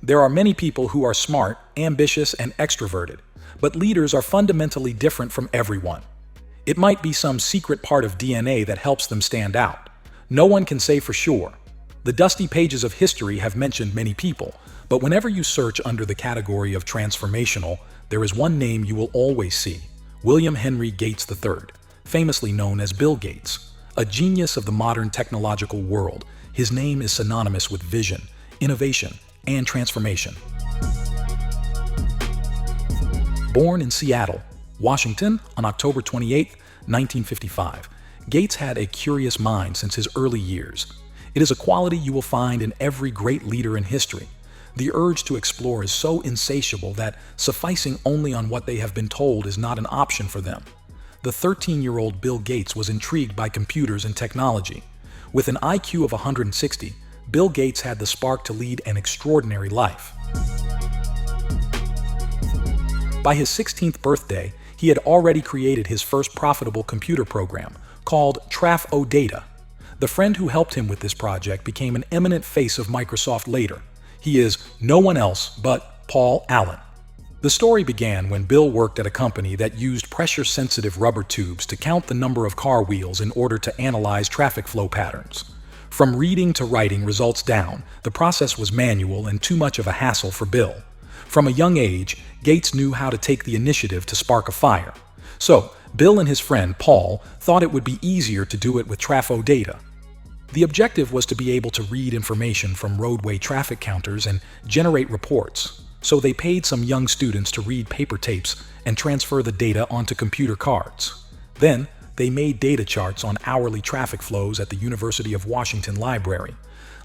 There are many people who are smart, ambitious, and extroverted, but leaders are fundamentally different from everyone. It might be some secret part of DNA that helps them stand out. No one can say for sure. The dusty pages of history have mentioned many people, but whenever you search under the category of transformational, there is one name you will always see: William Henry Gates III, famously known as Bill Gates. A genius of the modern technological world, his name is synonymous with vision, innovation, and transformation. Born in Seattle, Washington on October 28, 1955, Gates had a curious mind since his early years. It is a quality you will find in every great leader in history. The urge to explore is so insatiable that sufficing only on what they have been told is not an option for them. The 13-year-old Bill Gates was intrigued by computers and technology. With an IQ of 160, Bill Gates had the spark to lead an extraordinary life. By his 16th birthday, he had already created his first profitable computer program, called Traf-O-Data. The friend who helped him with this project became an eminent face of Microsoft later. He is no one else but Paul Allen. The story began when Bill worked at a company that used pressure-sensitive rubber tubes to count the number of car wheels in order to analyze traffic flow patterns. From reading to writing results down, the process was manual and too much of a hassle for Bill. From a young age, Gates knew how to take the initiative to spark a fire. So, Bill and his friend Paul thought it would be easier to do it with Traf-O-Data. The objective was to be able to read information from roadway traffic counters and generate reports. So they paid some young students to read paper tapes and transfer the data onto computer cards. Then, they made data charts on hourly traffic flows at the University of Washington Library.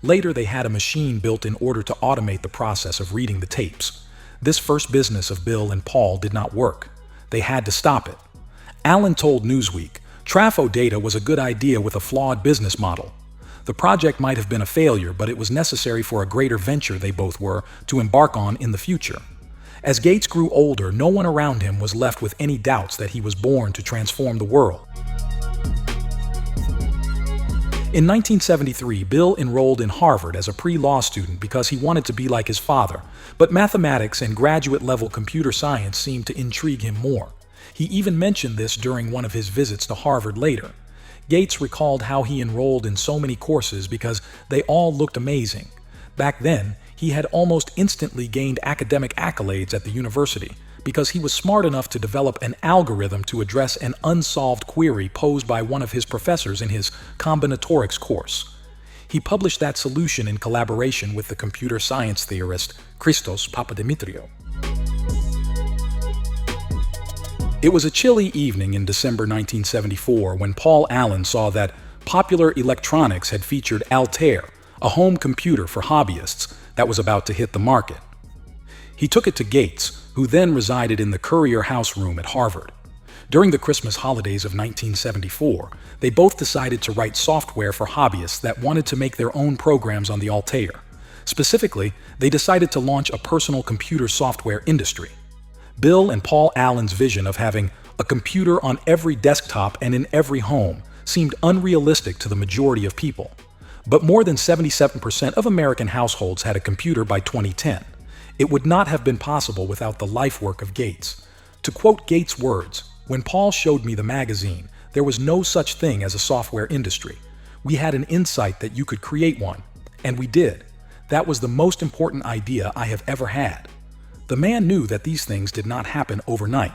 Later, they had a machine built in order to automate the process of reading the tapes. This first business of Bill and Paul did not work. They had to stop it. Allen told Newsweek, "Traf-O-Data was a good idea with a flawed business model. The project might have been a failure, but it was necessary for a greater venture they both were to embark on in the future." As Gates grew older, no one around him was left with any doubts that he was born to transform the world. In 1973, Bill enrolled in Harvard as a pre-law student because he wanted to be like his father, but mathematics and graduate-level computer science seemed to intrigue him more. He even mentioned this during one of his visits to Harvard later. Gates recalled how he enrolled in so many courses because they all looked amazing. Back then, he had almost instantly gained academic accolades at the university because he was smart enough to develop an algorithm to address an unsolved query posed by one of his professors in his combinatorics course. He published that solution in collaboration with the computer science theorist Christos Papadimitriou. It was a chilly evening in December 1974 when Paul Allen saw that Popular Electronics had featured Altair, a home computer for hobbyists that was about to hit the market. He took it to Gates, who then resided in the Courier House room at Harvard. During the Christmas holidays of 1974, they both decided to write software for hobbyists that wanted to make their own programs on the Altair. Specifically, they decided to launch a personal computer software industry. Bill and Paul Allen's vision of having a computer on every desktop and in every home seemed unrealistic to the majority of people. But more than 77% of American households had a computer by 2010. It would not have been possible without the life work of Gates. To quote Gates' words, "When Paul showed me the magazine, there was no such thing as a software industry. We had an insight that you could create one, and we did. That was the most important idea I have ever had." The man knew that these things did not happen overnight.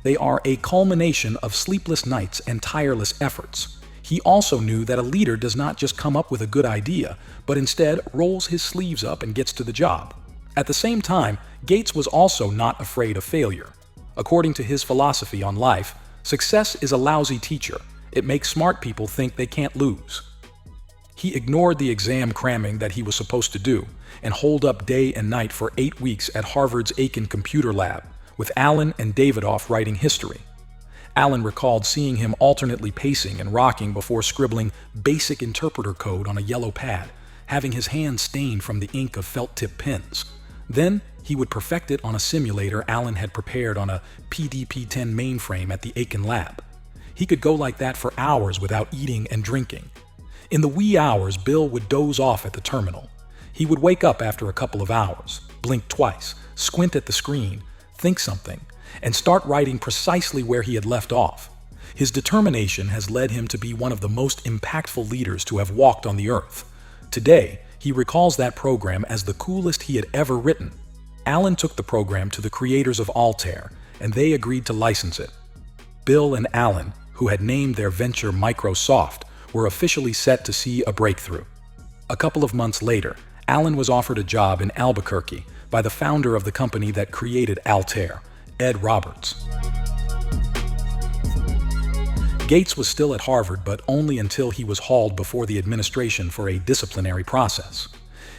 They are a culmination of sleepless nights and tireless efforts. He also knew that a leader does not just come up with a good idea, but instead rolls his sleeves up and gets to the job. At the same time, Gates was also not afraid of failure. According to his philosophy on life, success is a lousy teacher. It makes smart people think they can't lose. He ignored the exam cramming that he was supposed to do and holed up day and night for 8 weeks at Harvard's Aiken Computer Lab, with Allen and Davidoff writing history. Allen recalled seeing him alternately pacing and rocking before scribbling basic interpreter code on a yellow pad, having his hands stained from the ink of felt-tip pens. Then, he would perfect it on a simulator Allen had prepared on a PDP-10 mainframe at the Aiken Lab. He could go like that for hours without eating and drinking. In the wee hours, Bill would doze off at the terminal. He would wake up after a couple of hours, blink twice, squint at the screen, think something, and start writing precisely where he had left off. His determination has led him to be one of the most impactful leaders to have walked on the earth. Today, he recalls that program as the coolest he had ever written. Alan took the program to the creators of Altair, and they agreed to license it. Bill and Alan, who had named their venture Microsoft, were officially set to see a breakthrough. A couple of months later, Alan was offered a job in Albuquerque by the founder of the company that created Altair, Ed Roberts. Gates was still at Harvard, but only until he was hauled before the administration for a disciplinary process.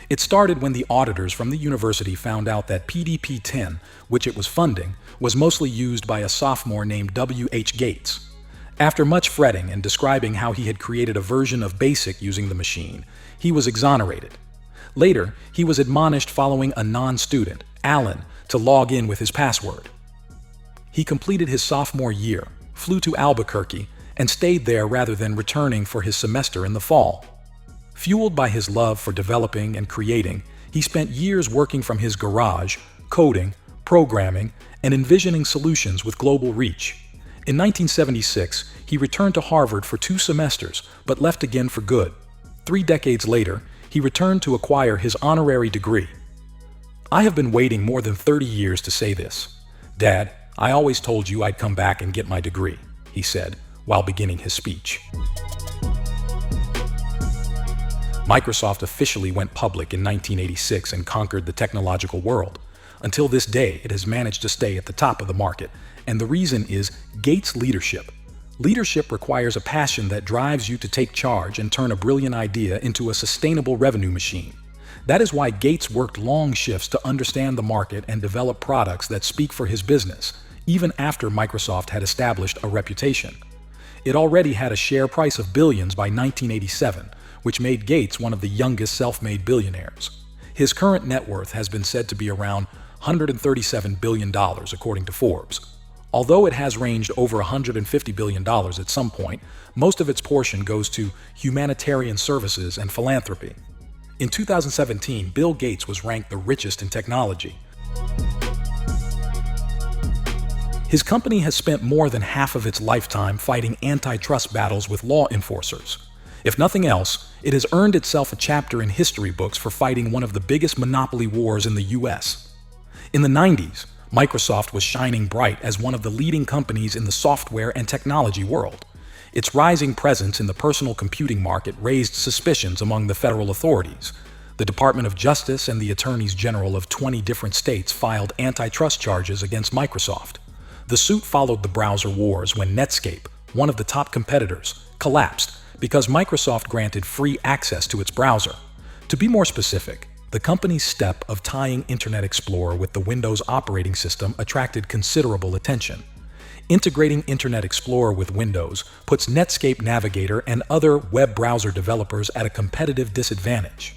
It started when the auditors from the university found out that PDP-10, which it was funding, was mostly used by a sophomore named W.H. Gates. After much fretting and describing how he had created a version of BASIC using the machine, he was exonerated. Later, he was admonished following a non-student, Alan, to log in with his password. He completed his sophomore year, flew to Albuquerque, and stayed there rather than returning for his semester in the fall. Fueled by his love for developing and creating, he spent years working from his garage, coding, programming, and envisioning solutions with global reach. In 1976, he returned to Harvard for 2 semesters, but left again for good. 3 decades later, he returned to acquire his honorary degree. "I have been waiting more than 30 years to say this. Dad, I always told you I'd come back and get my degree," he said, while beginning his speech. Microsoft officially went public in 1986 and conquered the technological world. Until this day, it has managed to stay at the top of the market, and the reason is Gates' leadership. Leadership requires a passion that drives you to take charge and turn a brilliant idea into a sustainable revenue machine. That is why Gates worked long shifts to understand the market and develop products that speak for his business, even after Microsoft had established a reputation. It already had a share price of billions by 1987, which made Gates one of the youngest self-made billionaires. His current net worth has been said to be around $137 billion, according to Forbes. Although it has ranged over $150 billion at some point, most of its portion goes to humanitarian services and philanthropy. In 2017, Bill Gates was ranked the richest in technology. His company has spent more than half of its lifetime fighting antitrust battles with law enforcers. If nothing else, it has earned itself a chapter in history books for fighting one of the biggest monopoly wars in the US. In the 90s, Microsoft was shining bright as one of the leading companies in the software and technology world. Its rising presence in the personal computing market raised suspicions among the federal authorities. The Department of Justice and the attorneys general of 20 different states filed antitrust charges against Microsoft. The suit followed the browser wars when Netscape, one of the top competitors, collapsed because Microsoft granted free access to its browser. To be more specific, the company's step of tying Internet Explorer with the Windows operating system attracted considerable attention. Integrating Internet Explorer with Windows puts Netscape Navigator and other web browser developers at a competitive disadvantage.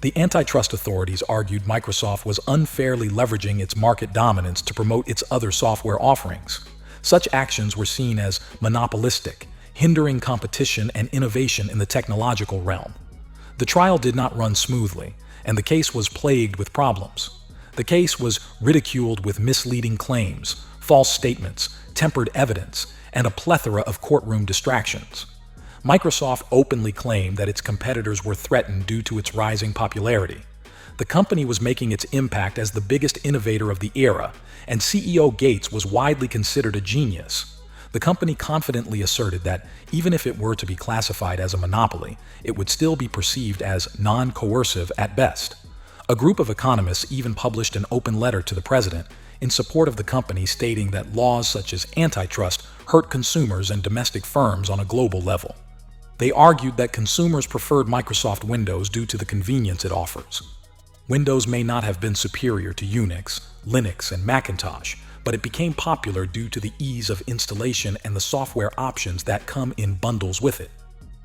The antitrust authorities argued Microsoft was unfairly leveraging its market dominance to promote its other software offerings. Such actions were seen as monopolistic, hindering competition and innovation in the technological realm. The trial did not run smoothly, and the case was plagued with problems. The case was ridiculed with misleading claims, false statements, tempered evidence, and a plethora of courtroom distractions. Microsoft openly claimed that its competitors were threatened due to its rising popularity. The company was making its impact as the biggest innovator of the era, and CEO Gates was widely considered a genius. The company confidently asserted that even if it were to be classified as a monopoly, it would still be perceived as non-coercive at best. A group of economists even published an open letter to the president in support of the company, stating that laws such as antitrust hurt consumers and domestic firms on a global level. They argued that consumers preferred Microsoft Windows due to the convenience it offers. Windows may not have been superior to Unix, Linux, and Macintosh, but it became popular due to the ease of installation and the software options that come in bundles with it.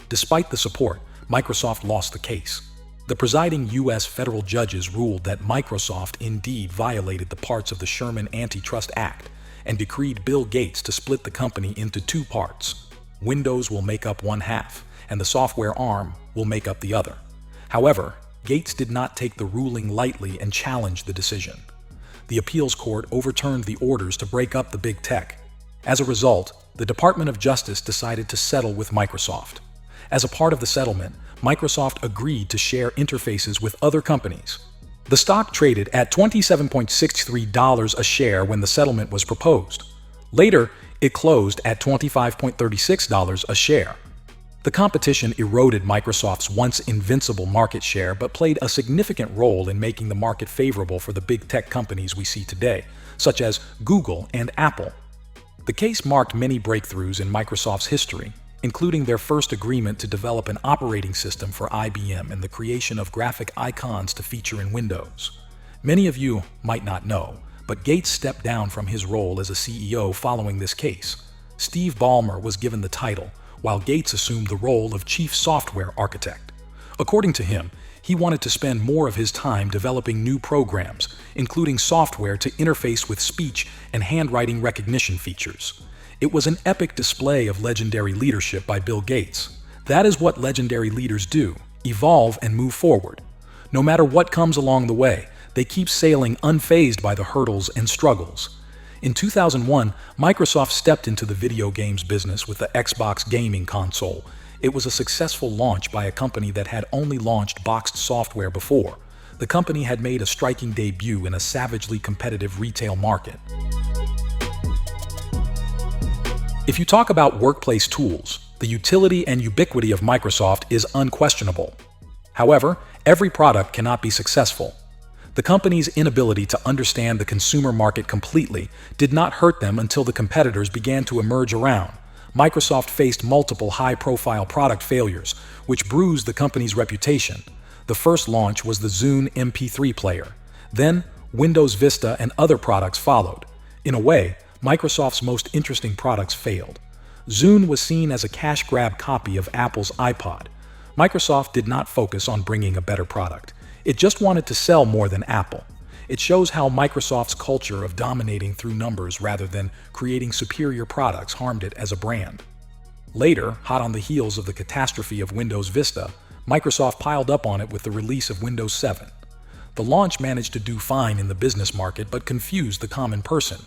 Despite the support, Microsoft lost the case. The presiding U.S. federal judges ruled that Microsoft indeed violated the parts of the Sherman Antitrust Act and decreed Bill Gates to split the company into 2 parts. Windows will make up one half, and the software arm will make up the other. However, Gates did not take the ruling lightly and challenged the decision. The appeals court overturned the orders to break up the big tech. As a result, the Department of Justice decided to settle with Microsoft. As a part of the settlement, Microsoft agreed to share interfaces with other companies. The stock traded at $27.63 a share when the settlement was proposed. Later, it closed at $25.36 a share. The competition eroded Microsoft's once invincible market share but played a significant role in making the market favorable for the big tech companies we see today, such as Google and Apple. The case marked many breakthroughs in Microsoft's history, including their first agreement to develop an operating system for IBM and the creation of graphic icons to feature in Windows. Many of you might not know, but Gates stepped down from his role as a CEO following this case. Steve Ballmer was given the title, while Gates assumed the role of chief software architect. According to him, he wanted to spend more of his time developing new programs, including software to interface with speech and handwriting recognition features. It was an epic display of legendary leadership by Bill Gates. That is what legendary leaders do: evolve and move forward. No matter what comes along the way, they keep sailing unfazed by the hurdles and struggles. In 2001, Microsoft stepped into the video games business with the Xbox gaming console. It was a successful launch by a company that had only launched boxed software before. The company had made a striking debut in a savagely competitive retail market. If you talk about workplace tools, the utility and ubiquity of Microsoft is unquestionable. However, every product cannot be successful. The company's inability to understand the consumer market completely did not hurt them until the competitors began to emerge around. Microsoft faced multiple high-profile product failures, which bruised the company's reputation. The first launch was the Zune MP3 player. Then, Windows Vista and other products followed. In a way, Microsoft's most interesting products failed. Zune was seen as a cash-grab copy of Apple's iPod. Microsoft did not focus on bringing a better product. It just wanted to sell more than Apple. It shows how Microsoft's culture of dominating through numbers rather than creating superior products harmed it as a brand. Later, hot on the heels of the catastrophe of Windows Vista, Microsoft piled up on it with the release of Windows 7. The launch managed to do fine in the business market but confused the common person.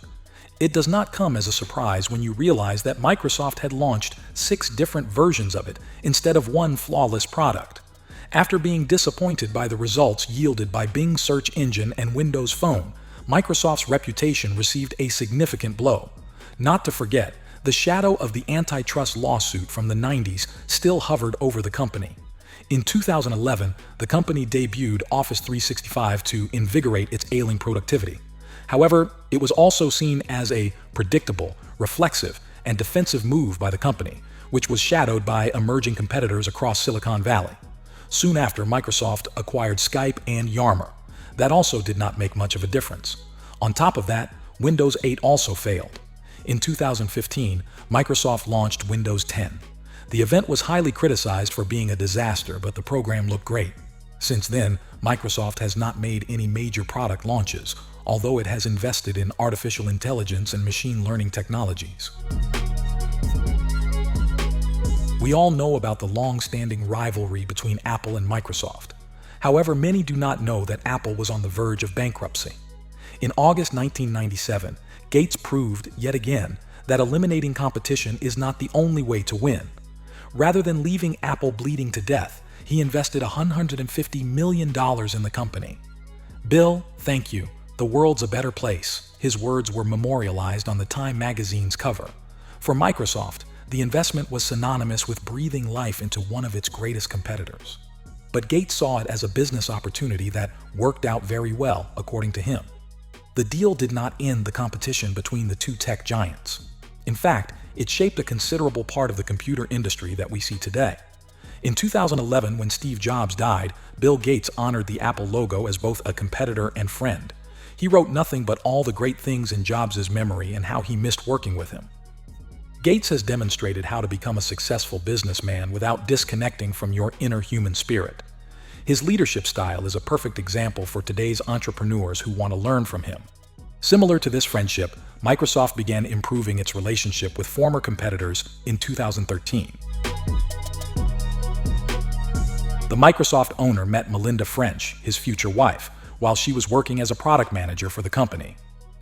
It does not come as a surprise when you realize that Microsoft had launched 6 different versions of it instead of one flawless product. After being disappointed by the results yielded by Bing search engine and Windows Phone, Microsoft's reputation received a significant blow. Not to forget, the shadow of the antitrust lawsuit from the 90s still hovered over the company. In 2011, the company debuted Office 365 to invigorate its ailing productivity. However, it was also seen as a predictable, reflexive, and defensive move by the company, which was shadowed by emerging competitors across Silicon Valley. Soon after, Microsoft acquired Skype and Yammer. That also did not make much of a difference. On top of that, Windows 8 also failed. In 2015, Microsoft launched Windows 10. The event was highly criticized for being a disaster, but the program looked great. Since then, Microsoft has not made any major product launches, although it has invested in artificial intelligence and machine learning technologies. We all know about the long-standing rivalry between Apple and Microsoft. However, many do not know that Apple was on the verge of bankruptcy. In August 1997, Gates proved, yet again, that eliminating competition is not the only way to win. Rather than leaving Apple bleeding to death, he invested $150 million in the company. "Bill, thank you. The world's a better place." His words were memorialized on the Time magazine's cover. For Microsoft, the investment was synonymous with breathing life into one of its greatest competitors. But Gates saw it as a business opportunity that worked out very well, according to him. The deal did not end the competition between the two tech giants. In fact, it shaped a considerable part of the computer industry that we see today. In 2011, when Steve Jobs died, Bill Gates honored the Apple logo as both a competitor and friend. He wrote nothing but all the great things in Jobs' memory and how he missed working with him. Gates has demonstrated how to become a successful businessman without disconnecting from your inner human spirit. His leadership style is a perfect example for today's entrepreneurs who want to learn from him. Similar to this friendship, Microsoft began improving its relationship with former competitors in 2013. The Microsoft owner met Melinda French, his future wife, while she was working as a product manager for the company.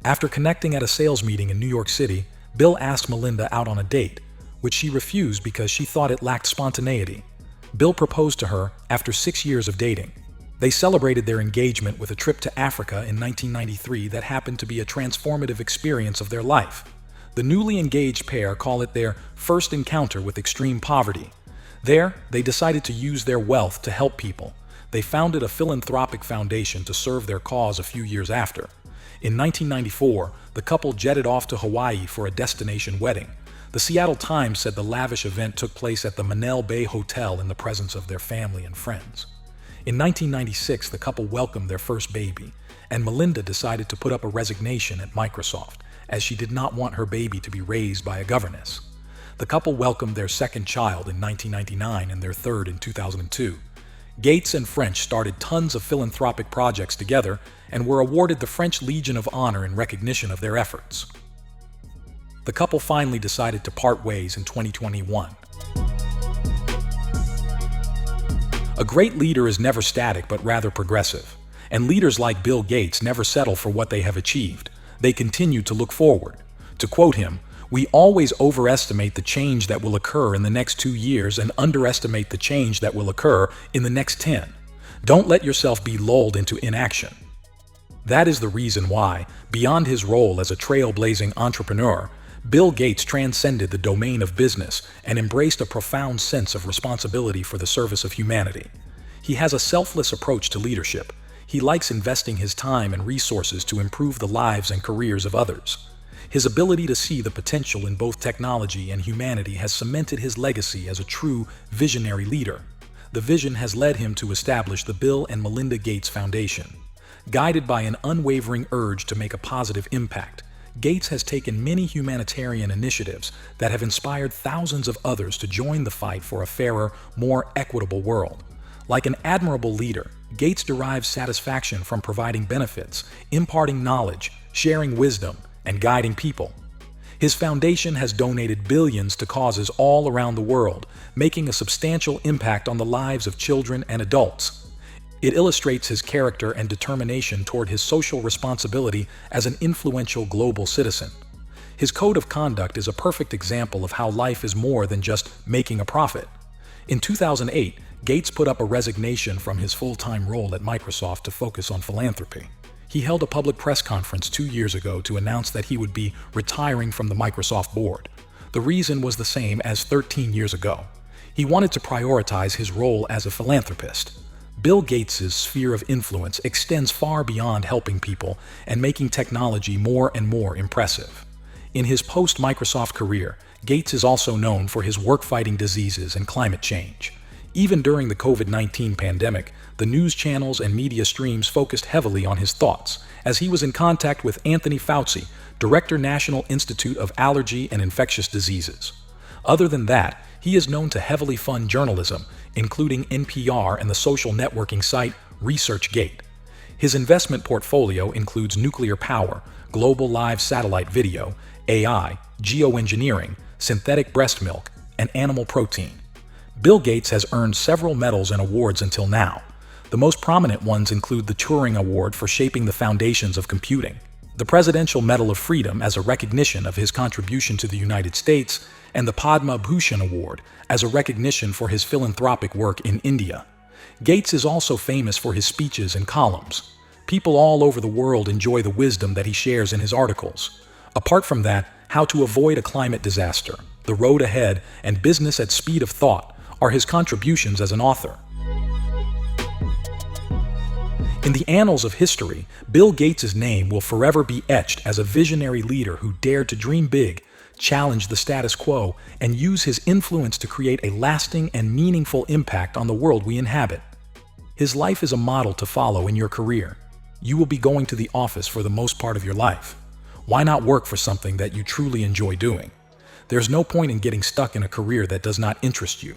After connecting at a sales meeting in New York City, Bill asked Melinda out on a date, which she refused because she thought it lacked spontaneity. Bill proposed to her after 6 years of dating. They celebrated their engagement with a trip to Africa in 1993 that happened to be a transformative experience of their life. The newly engaged pair call it their first encounter with extreme poverty. There, they decided to use their wealth to help people. They founded a philanthropic foundation to serve their cause a few years after. In 1994, the couple jetted off to Hawaii for a destination wedding. The Seattle Times said the lavish event took place at the Manel Bay Hotel in the presence of their family and friends. In 1996, the couple welcomed their first baby, and Melinda decided to put up a resignation at Microsoft, as she did not want her baby to be raised by a governess. The couple welcomed their second child in 1999 and their third in 2002. Gates and French started tons of philanthropic projects together and were awarded the French Legion of Honor in recognition of their efforts. The couple finally decided to part ways in 2021. A great leader is never static but rather progressive, and leaders like Bill Gates never settle for what they have achieved. They continue to look forward. To quote him, "We always overestimate the change that will occur in the next 2 years and underestimate the change that will occur in the next 10. Don't let yourself be lulled into inaction." That is the reason why, beyond his role as a trailblazing entrepreneur, Bill Gates transcended the domain of business and embraced a profound sense of responsibility for the service of humanity. He has a selfless approach to leadership. He likes investing his time and resources to improve the lives and careers of others. His ability to see the potential in both technology and humanity has cemented his legacy as a true visionary leader. The vision has led him to establish the Bill and Melinda Gates Foundation. Guided by an unwavering urge to make a positive impact, Gates has taken many humanitarian initiatives that have inspired thousands of others to join the fight for a fairer, more equitable world. Like an admirable leader, Gates derives satisfaction from providing benefits, imparting knowledge, sharing wisdom, and guiding people. His foundation has donated billions to causes all around the world, making a substantial impact on the lives of children and adults. It illustrates his character and determination toward his social responsibility as an influential global citizen. His code of conduct is a perfect example of how life is more than just making a profit. In 2008, Gates put up a resignation from his full-time role at Microsoft to focus on philanthropy. He held a public press conference 2 years ago to announce that he would be retiring from the Microsoft board. The reason was the same as 13 years ago. He wanted to prioritize his role as a philanthropist. Bill Gates' sphere of influence extends far beyond helping people and making technology more and more impressive. In his post-Microsoft career, Gates is also known for his work fighting diseases and climate change. Even during the COVID-19 pandemic, the news channels and media streams focused heavily on his thoughts, as he was in contact with Anthony Fauci, Director, National Institute of Allergy and Infectious Diseases. Other than that, he is known to heavily fund journalism, including NPR and the social networking site ResearchGate. His investment portfolio includes nuclear power, global live satellite video, AI, geoengineering, synthetic breast milk, and animal protein. Bill Gates has earned several medals and awards until now. The most prominent ones include the Turing Award for shaping the foundations of computing, the Presidential Medal of Freedom as a recognition of his contribution to the United States, and the Padma Bhushan Award as a recognition for his philanthropic work in India. Gates is also famous for his speeches and columns. People all over the world enjoy the wisdom that he shares in his articles. Apart from that, How to Avoid a Climate Disaster, The Road Ahead, and Business at Speed of Thought are his contributions as an author. In the annals of history, Bill Gates' name will forever be etched as a visionary leader who dared to dream big, challenge the status quo, and use his influence to create a lasting and meaningful impact on the world we inhabit. His life is a model to follow in your career. You will be going to the office for the most part of your life. Why not work for something that you truly enjoy doing? There's no point in getting stuck in a career that does not interest you.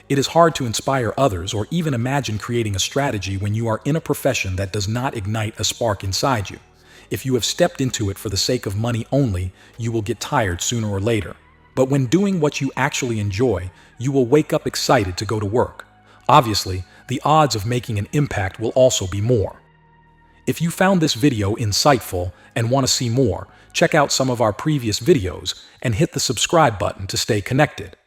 It is hard to inspire others or even imagine creating a strategy when you are in a profession that does not ignite a spark inside you. If you have stepped into it for the sake of money only, you will get tired sooner or later. But when doing what you actually enjoy, you will wake up excited to go to work. Obviously, the odds of making an impact will also be more. If you found this video insightful and want to see more, check out some of our previous videos and hit the subscribe button to stay connected.